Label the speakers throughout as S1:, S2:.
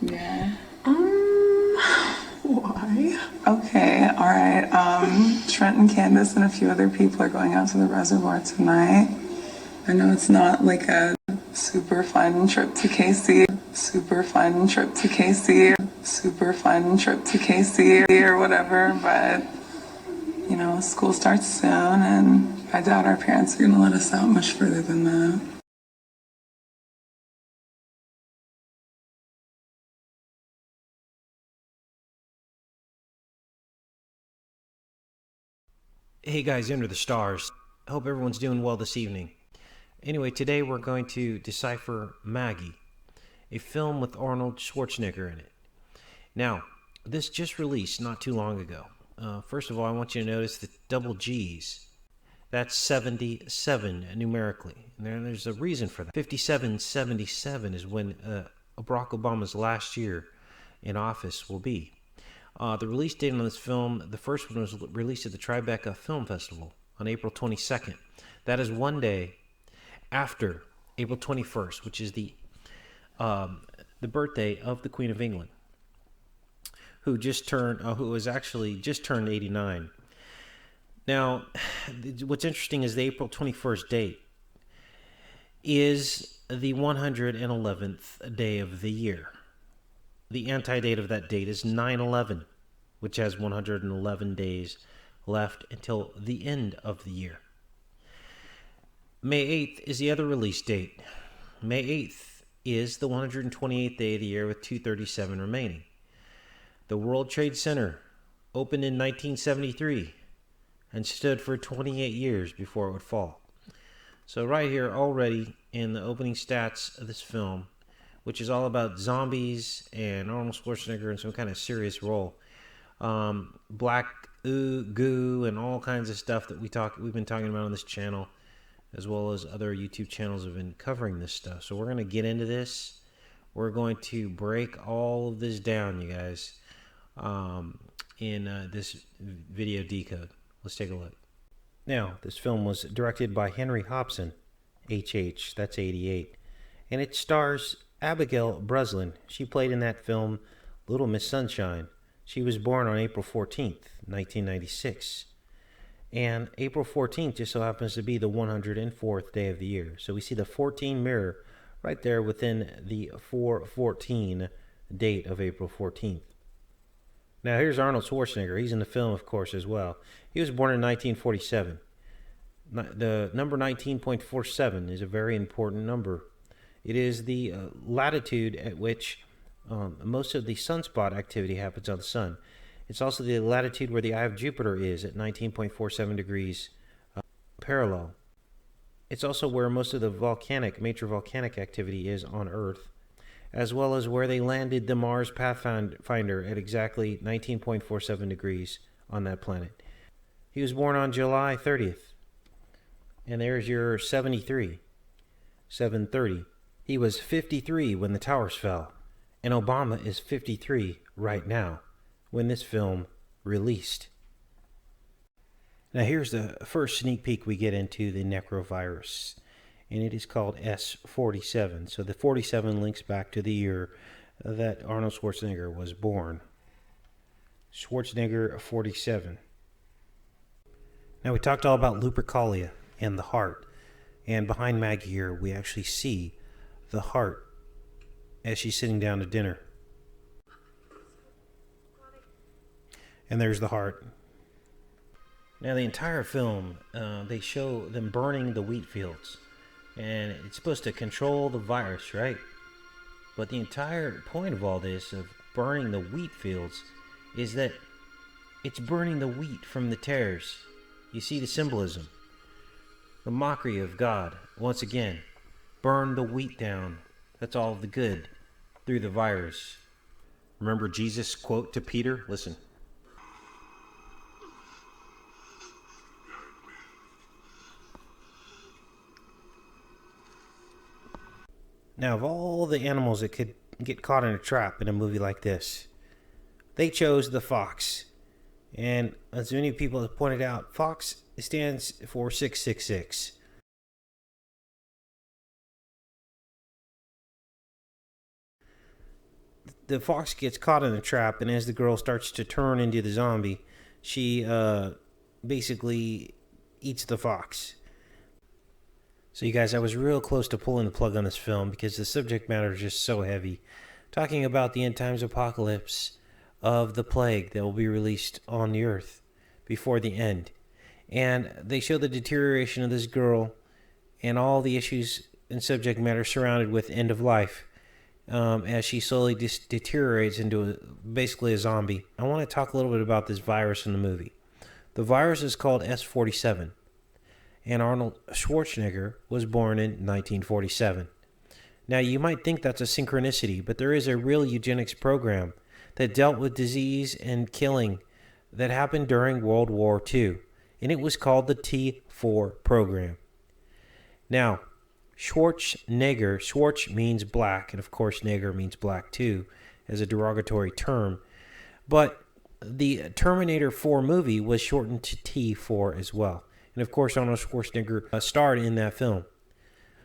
S1: Yeah.
S2: Why?
S1: Okay, all right. Trent and Candace and a few other people are going out to the reservoir tonight. I know it's not like a super fun trip to KC, super fun trip to KC, super fun trip to KC or whatever, but you know, school starts soon and I doubt our parents are gonna let us out much further than that.
S3: Hey guys, under the stars. I hope everyone's doing well this evening. Anyway, today we're going to decipher Maggie, a film with Arnold Schwarzenegger in it. Now, this just released not too long ago. First of all, I want you to notice the double G's. That's 77 numerically. And there's a reason for that. 5777 is when Barack Obama's last year in office will be. The release date on this film, the first one was released at the Tribeca Film Festival on April 22nd. That is one day after April 21st, which is the birthday of the Queen of England, who was actually just turned 89. Now, what's interesting is the April 21st date is the 111th day of the year. The anti-date of that date is 9/11, which has 111 days left until the end of the year. May 8th is the other release date. May 8th is the 128th day of the year with 237 remaining. The World Trade Center opened in 1973 and stood for 28 years before it would fall. So right here already in the opening stats of this film, which is all about zombies and Arnold Schwarzenegger in some kind of serious role, black goo and all kinds of stuff that we've been talking about on this channel, as well as other YouTube channels have been covering this stuff. So we're going to get into this. We're going to break all of this down, you guys, in this video decode. Let's take a look. Now, this film was directed by Henry Hobson, HH, that's 88, and it stars Abigail Breslin. She played in that film Little Miss Sunshine. She was born on April 14th, 1996. And April 14th just so happens to be the 104th day of the year. So we see the 14 mirror right there within the 414 date of April 14th. Now here's Arnold Schwarzenegger. He's in the film, of course, as well. He was born in 1947. The number 19.47 is a very important number. It is the latitude at which most of the sunspot activity happens on the sun. It's also the latitude where the eye of Jupiter is at 19.47 degrees parallel. It's also where most of the major volcanic activity is on Earth, as well as where they landed the Mars Pathfinder at exactly 19.47 degrees on that planet. He was born on July 30th. And there's your 73, 730. He was 53 when the towers fell, and Obama is 53 right now when this film released. Now here's the first sneak peek we get into the necrovirus, and it is called S47. So the 47 links back to the year that Arnold Schwarzenegger was born. Schwarzenegger 47. Now we talked all about Lupercalia and the heart, and behind Maggie here we actually see the heart as she's sitting down to dinner. And there's the heart. Now the entire film, they show them burning the wheat fields, and it's supposed to control the virus, right? But the entire point of all this, of burning the wheat fields, is that it's burning the wheat from the tares. You see the symbolism, the mockery of God. Once again, burn the wheat down. That's all the good through the virus. Remember Jesus' quote to Peter? Listen. Now, of all the animals that could get caught in a trap in a movie like this, they chose the fox. And as many people have pointed out, fox stands for 666. the fox gets caught in a trap, and as the girl starts to turn into the zombie, she basically eats the fox. So you guys, I was real close to pulling the plug on this film because the subject matter is just so heavy. Talking about the end times apocalypse of the plague that will be released on the earth before the end. And they show the deterioration of this girl and all the issues and subject matter surrounded with end of life as she slowly deteriorates into basically a zombie. I want to talk a little bit about this virus in the movie. The virus is called S47. And Arnold Schwarzenegger was born in 1947. Now, you might think that's a synchronicity, but there is a real eugenics program that dealt with disease and killing that happened during World War II, and it was called the T4 program. Now, Schwarzenegger, Schwarz means black, and of course Neger means black too, as a derogatory term, but the Terminator 4 movie was shortened to T4 as well. And of course, Arnold Schwarzenegger starred in that film.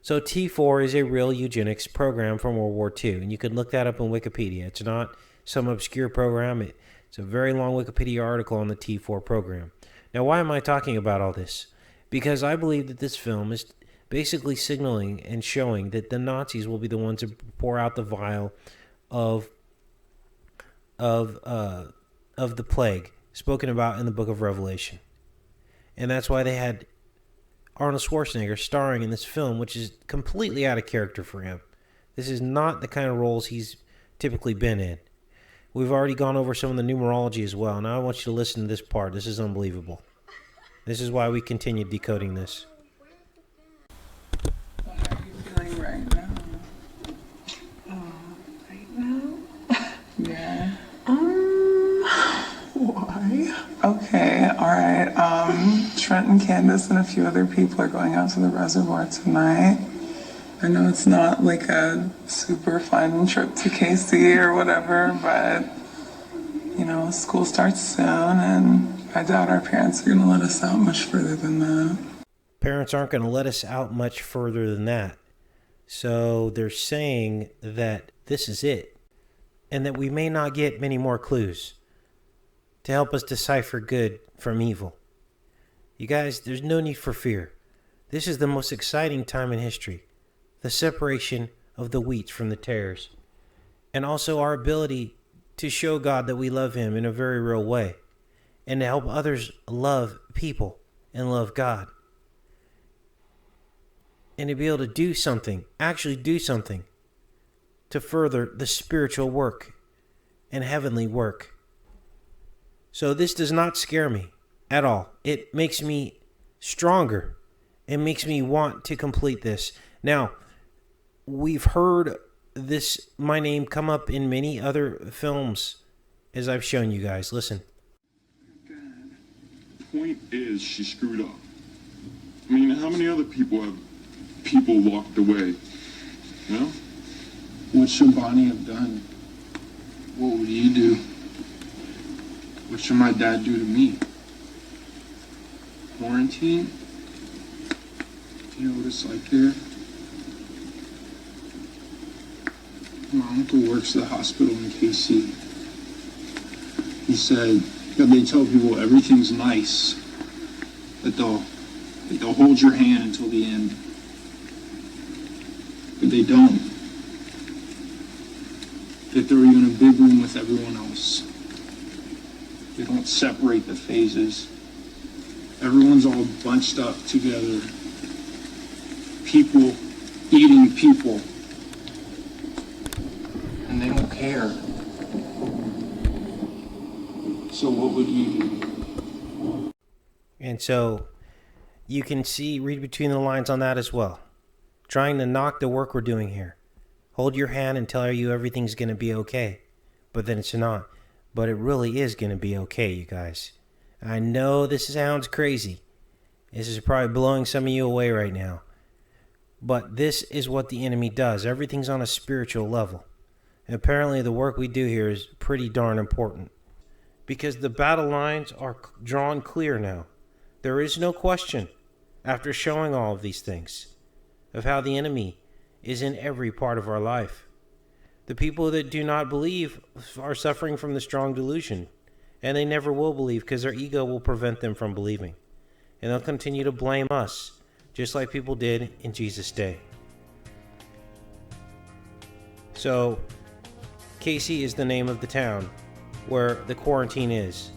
S3: So T4 is a real eugenics program from World War II. And you can look that up on Wikipedia. It's not some obscure program. It's a very long Wikipedia article on the T4 program. Now, why am I talking about all this? Because I believe that this film is basically signaling and showing that the Nazis will be the ones to pour out the vial of the plague spoken about in the book of Revelation. And that's why they had Arnold Schwarzenegger starring in this film, which is completely out of character for him. This is not the kind of roles he's typically been in. We've already gone over some of the numerology as well. Now I want you to listen to this part. This is unbelievable. This is why we continue decoding this.
S1: How are you feeling right now?
S2: Right now?
S1: Yeah.
S2: Why?
S1: Okay, all right. Trent and Candace and a few other people are going out to the reservoir tonight. I know it's not like a super fun trip to KC or whatever, but, you know, school starts soon, and I doubt our parents are going to let us out much further than that.
S3: Parents aren't going to let us out much further than that. So they're saying that this is it, and that we may not get many more clues to help us decipher good from evil. You guys, there's no need for fear. This is the most exciting time in history. The separation of the wheat from the tares. And also our ability to show God that we love Him in a very real way. And to help others love people and love God. And to be able to do something, actually do something, to further the spiritual work and heavenly work. So this does not scare me at all. It makes me stronger. It makes me want to complete this. Now, we've heard this, my name, come up in many other films, as I've shown you guys. Listen.
S4: The point is, she screwed up. I mean, how many other people have walked away? You know?
S2: What should Bonnie have done? What would you do? What should my dad do to me? Quarantine? Do you know what it's like there? My uncle works at the hospital in KC. He said that they tell people everything's nice, that they'll hold your hand until the end. But they don't. They throw you in a big room with everyone else. They don't separate the phases. Everyone's all bunched up together. People eating people. And they don't care. So what would you do?
S3: And so you can read between the lines on that as well. Trying to knock the work we're doing here. Hold your hand and tell you everything's going to be okay. But then it's not. But it really is going to be okay, you guys. I know this sounds crazy. This is probably blowing some of you away right now. But this is what the enemy does. Everything's on a spiritual level. And apparently the work we do here is pretty darn important. Because the battle lines are drawn clear now. There is no question, after showing all of these things, of how the enemy is in every part of our life. The people that do not believe are suffering from the strong delusion, and they never will believe because their ego will prevent them from believing. And they'll continue to blame us, just like people did in Jesus' day. So, Casey is the name of the town where the quarantine is.